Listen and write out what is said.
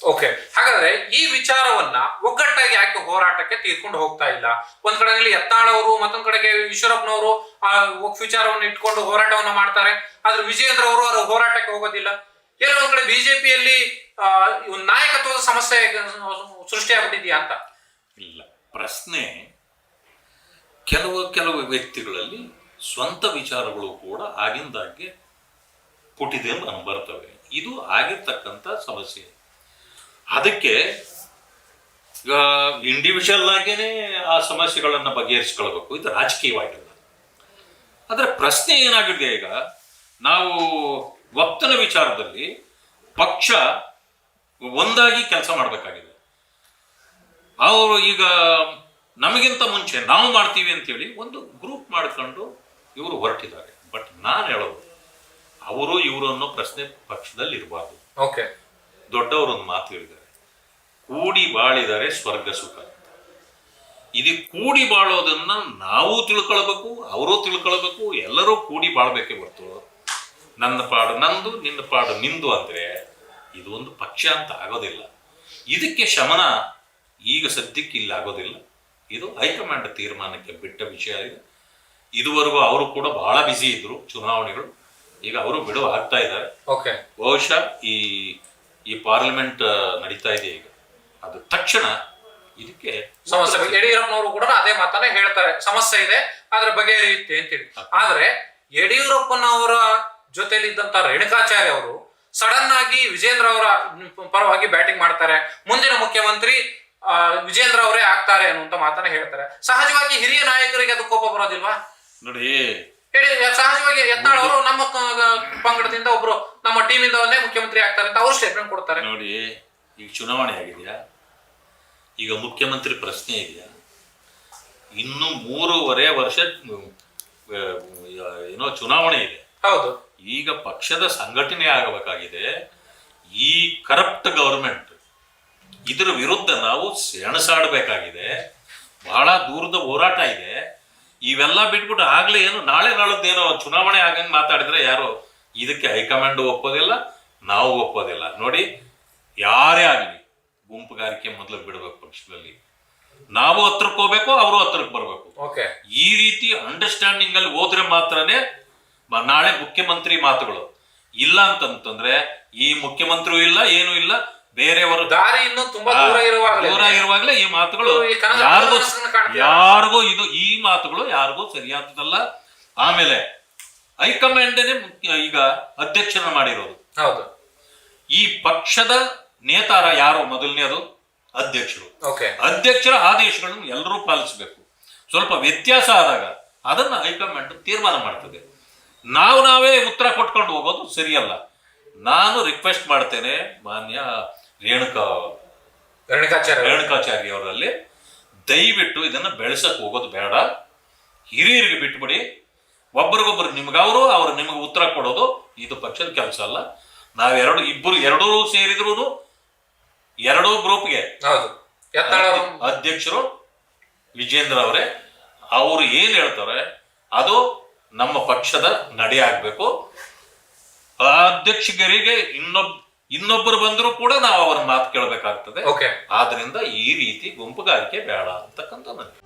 Okay, ಹಾಗಾದ್ರೆ ಈ ವಿಚಾರವನ್ನ ಒಗ್ಗಟ್ಟಾಗಿ ಯಾಕೆ ಹೋರಾಟಕ್ಕೆ ತೀರ್ಕೊಂಡು ಹೋಗ್ತಾ ಇಲ್ಲ? ಒಂದ್ ಕಡೆಯಲ್ಲಿ ಯತ್ನಾಳ್ ಅವರು, ಮತ್ತೊಂದ್ ಕಡೆಗೆ ಈಶ್ವರಪ್ಪನವರು ಆ ವಿಚಾರವನ್ನು ಇಟ್ಕೊಂಡು ಹೋರಾಟವನ್ನ ಮಾಡ್ತಾರೆ. ಆದ್ರೆ ವಿಜಯೇಂದ್ರ ಅವರು ಅವರ ಹೋರಾಟಕ್ಕೆ ಹೋಗೋದಿಲ್ಲ. ಎಲ್ಲ ಒಂದ್ ಕಡೆ ಬಿಜೆಪಿಯಲ್ಲಿ ನಾಯಕತ್ವದ ಸಮಸ್ಯೆ ಸೃಷ್ಟಿಯಾಗ್ಬಿಟ್ಟಿದ್ಯಾ ಅಂತ? ಇಲ್ಲ, ಪ್ರಶ್ನೆ ಕೆಲವು ವ್ಯಕ್ತಿಗಳಲ್ಲಿ ಸ್ವಂತ ವಿಚಾರಗಳು ಕೂಡ ಆಗಿಂದಾಗೆ ಪುಟಿದೆ ಬರ್ತವೆ. ಇದು ಆಗಿರ್ತಕ್ಕಂಥ ಸಮಸ್ಯೆ. ಅದಕ್ಕೆ ಈಗ ಇಂಡಿವಿಜುವಲ್ ಆಗೇನೆ ಆ ಸಮಸ್ಯೆಗಳನ್ನು ಬಗೆಹರಿಸ್ಕೊಳ್ಬೇಕು. ಇದು ರಾಜಕೀಯವಾಗಿಲ್ಲ. ಆದರೆ ಪ್ರಶ್ನೆ ಏನಾಗಿದೆ, ಈಗ ನಾವು ವಕ್ತನ ವಿಚಾರದಲ್ಲಿ ಪಕ್ಷ ಒಂದಾಗಿ ಕೆಲಸ ಮಾಡಬೇಕಾಗಿದೆ. ಅವರು ಈಗ ನಮಗಿಂತ ಮುಂಚೆ ನಾವು ಮಾಡ್ತೀವಿ ಅಂತೇಳಿ ಒಂದು ಗ್ರೂಪ್ ಮಾಡಿಕೊಂಡು ಇವರು ಹೊರಟಿದ್ದಾರೆ. ಬಟ್ ನಾನು ಹೇಳೋದು, ಅವರು ಇವರು ಅನ್ನೋ ಪ್ರಶ್ನೆ ಪಕ್ಷದಲ್ಲಿ ಇರಬಾರ್ದು. ಓಕೆ, ದೊಡ್ಡವರೊಂದು ಮಾತು ಹೇಳಿದ್ದಾರೆ, ಕೂಡಿ ಬಾಳಿದರೆ ಸ್ವರ್ಗ ಸುಖ. ಇದು ಕೂಡಿ ಬಾಳೋದನ್ನ ನಾವು ತಿಳ್ಕೊಳ್ಬೇಕು, ಅವರು ತಿಳ್ಕೊಳ್ಬೇಕು, ಎಲ್ಲರೂ ಕೂಡಿ ಬಾಳ್ಬೇಕೇ ಹೊರತು ನನ್ನ ಪಾಡು ನಂದು, ನಿನ್ನ ಪಾಡು ನಿಂದು ಅಂದ್ರೆ ಇದು ಒಂದು ಪಕ್ಷ ಅಂತ ಆಗೋದಿಲ್ಲ. ಇದಕ್ಕೆ ಶಮನ ಈಗ ಸದ್ಯಕ್ಕೆ ಇಲ್ಲಿ ಆಗೋದಿಲ್ಲ. ಇದು ಹೈಕಮಾಂಡ್ ತೀರ್ಮಾನಕ್ಕೆ ಬಿಟ್ಟ ವಿಷಯ ಇದೆ. ಇದುವರೆಗೂ ಅವರು ಕೂಡ ಬಹಳ ಬ್ಯುಸಿ ಇದ್ರು ಚುನಾವಣೆಗಳು. ಈಗ ಅವರು ಬಿಡುವ ಆಗ್ತಾ ಇದ್ದಾರೆ. ಬಹುಶಃ ಈ ಪಾರ್ಲಿಮೆಂಟ್ ನಡೀತಾ ಇದೆ ಈಗ, ಅದು ತಕ್ಷಣ ಇದಕ್ಕೆ ಸಮಸ್ಯೆ. ಯಡಿಯೂರಪ್ಪನವರು ಕೂಡ ಅದೇ ಮಾತನ್ನ ಹೇಳ್ತಾರೆ, ಸಮಸ್ಯೆ ಇದೆ ಅದ್ರ ಬಗೆಹರಿಯುತ್ತೆ ಅಂತೇಳಿ. ಆದ್ರೆ ಯಡಿಯೂರಪ್ಪನವರ ಜೊತೆಲಿ ಇದ್ದಂತ ರೇಣುಕಾಚಾರ್ಯ ಅವರು ಸಡನ್ ಆಗಿ ವಿಜೇಂದ್ರ ಅವರ ಪರವಾಗಿ ಬ್ಯಾಟಿಂಗ್ ಮಾಡ್ತಾರೆ. ಮುಂದಿನ ಮುಖ್ಯಮಂತ್ರಿ ವಿಜೇಂದ್ರ ಅವರೇ ಆಗ್ತಾರೆ ಅನ್ನುವಂತ ಮಾತನ್ನ ಹೇಳ್ತಾರೆ. ಸಹಜವಾಗಿ ಹಿರಿಯ ನಾಯಕರಿಗೆ ಅದು ಕೋಪ ಬರೋದಿಲ್ವಾ? ನೋಡಿ, ಸಹಜವಾಗಿ ಯತ್ನಾಳ್ ಅವರು ನಮ್ಮ ಪಂಗಡದಿಂದ ಒಬ್ರು ನಮ್ಮ ಟೀಮ್ ಇಂದವನ್ನೇ ಮುಖ್ಯಮಂತ್ರಿ ಆಗ್ತಾರೆ ಅಂತ ಅವ್ರು ಸ್ಟೇಟ್ಮೆಂಟ್ ಕೊಡ್ತಾರೆ. ನೋಡಿ, ಈಗ ಚುನಾವಣೆ ಆಗಿದೆಯಾ, ಈಗ ಮುಖ್ಯಮಂತ್ರಿ ಪ್ರಶ್ನೆ ಇದೆಯಾ, ಇನ್ನು 3.5 ವರ್ಷ ಏನೋ ಚುನಾವಣೆ ಇದೆ. ಹೌದು, ಈಗ ಪಕ್ಷದ ಸಂಘಟನೆ ಆಗಬೇಕಾಗಿದೆ. ಈ ಕರಪ್ಟ್ ಗವರ್ಮೆಂಟ್, ಇದರ ವಿರುದ್ಧ ನಾವು ಸೆಣಸಾಡಬೇಕಾಗಿದೆ. ಬಹಳ ದೂರದ ಹೋರಾಟ ಇದೆ. ಇವೆಲ್ಲ ಬಿಟ್ಬಿಟ್ಟು ಆಗ್ಲೇ ಏನು ನಾಳೆ ನಾಳದ್ದೇನೋ ಚುನಾವಣೆ ಆಗಂಗೆ ಮಾತಾಡಿದ್ರೆ ಯಾರು ಇದಕ್ಕೆ ಹೈಕಮಾಂಡ್ ಒಪ್ಪೋದಿಲ್ಲ, ನಾವು ಒಪ್ಪೋದಿಲ್ಲ. ನೋಡಿ, ಯಾರೇ ಆಗಲಿ ಗುಂಪುಗಾರಿಕೆ ಮೊದಲು ಬಿಡಬೇಕು. ಪಕ್ಷದಲ್ಲಿ ನಾವು ಹತ್ರಕ್ಕೆ ಹೋಗ್ಬೇಕು, ಅವರು ಹತ್ರಕ್ಕೆ ಬರಬೇಕು. ಈ ರೀತಿ ಅಂಡರ್ಸ್ಟ್ಯಾಂಡಿಂಗ್ ಅಲ್ಲಿ ಹೋದ್ರೆ ಮಾತ್ರನೇ ನಾಳೆ ಮುಖ್ಯಮಂತ್ರಿ ಮಾತುಗಳು. ಇಲ್ಲ ಅಂತಂತಂದ್ರೆ ಈ ಮುಖ್ಯಮಂತ್ರಿ ಇಲ್ಲ, ಏನು ಇಲ್ಲ, ಬೇರೆಯವರು ದಾರಿ ಇನ್ನು ತುಂಬಾ ದೂರ ಇರುವಾಗಲೇ ಈ ಮಾತುಗಳು ಯಾರಿಗೂ ಈ ಮಾತುಗಳು ಯಾರಿಗೂ ಸರಿಯಾದದಲ್ಲ. ಆಮೇಲೆ ಹೈಕಮಾಂಡನೇ ಈಗ ಅಧ್ಯಕ್ಷನ ಮಾಡಿರೋದು. ಹೌದು, ಈ ಪಕ್ಷದ ನೇತಾರ ಯಾರು? ಮೊದಲನೇದು ಅಧ್ಯಕ್ಷರು. ಅಧ್ಯಕ್ಷರ ಆದೇಶಗಳನ್ನು ಎಲ್ಲರೂ ಪಾಲಿಸಬೇಕು. ಸ್ವಲ್ಪ ವ್ಯತ್ಯಾಸ ಆದಾಗ ಅದನ್ನ ಹೈಕಮಾಂಡ್ ತೀರ್ಮಾನ ಮಾಡ್ತದೆ. ನಾವೇ ಉತ್ತರ ಕೊಟ್ಕೊಂಡು ಹೋಗೋದು ಸರಿಯಲ್ಲ. ನಾನು ರಿಕ್ವೆಸ್ಟ್ ಮಾಡ್ತೇನೆ ಮಾನ್ಯ ರೇಣುಕಾಚಾರ್ಯ ಅವರಲ್ಲಿ, ದಯವಿಟ್ಟು ಇದನ್ನ ಬೆಳೆಸಕ್ ಹೋಗೋದು ಬೇಡ. ಹಿರಿಯರಿಗೆ ಬಿಟ್ಬಿಡಿ. ಒಬ್ರಿಗೊಬ್ರು ನಿಮ್ಗವರು, ಅವ್ರು ನಿಮಗೆ ಉತ್ತರ ಕೊಡೋದು ಇದು ಪಕ್ಷದ ಕೆಲಸ ಅಲ್ಲ. ಎರಡೂ ಸೇರಿದ್ರು ಎರಡೂ ಗ್ರೂಪ್ಗೆ ಅಧ್ಯಕ್ಷರು ವಿಜೇಂದ್ರ ಅವರೇ, ಅವರು ಏನ್ ಹೇಳ್ತಾರೆ ಅದು ನಮ್ಮ ಪಕ್ಷದ ನಡೆ ಆಗ್ಬೇಕು. ಆ ಅಧ್ಯಕ್ಷರಿಗೆ ಇನ್ನೊಬ್ಬರು ಬಂದರೂ ಕೂಡ ನಾವು ಅವರ ಮಾತು ಕೇಳಬೇಕಾಗ್ತದೆ. ಆದ್ರಿಂದ ಈ ರೀತಿ ಗುಂಪುಗಾರಿಕೆ ಬೇಡ ಅಂತಕ್ಕಂಥ ನನಗೆ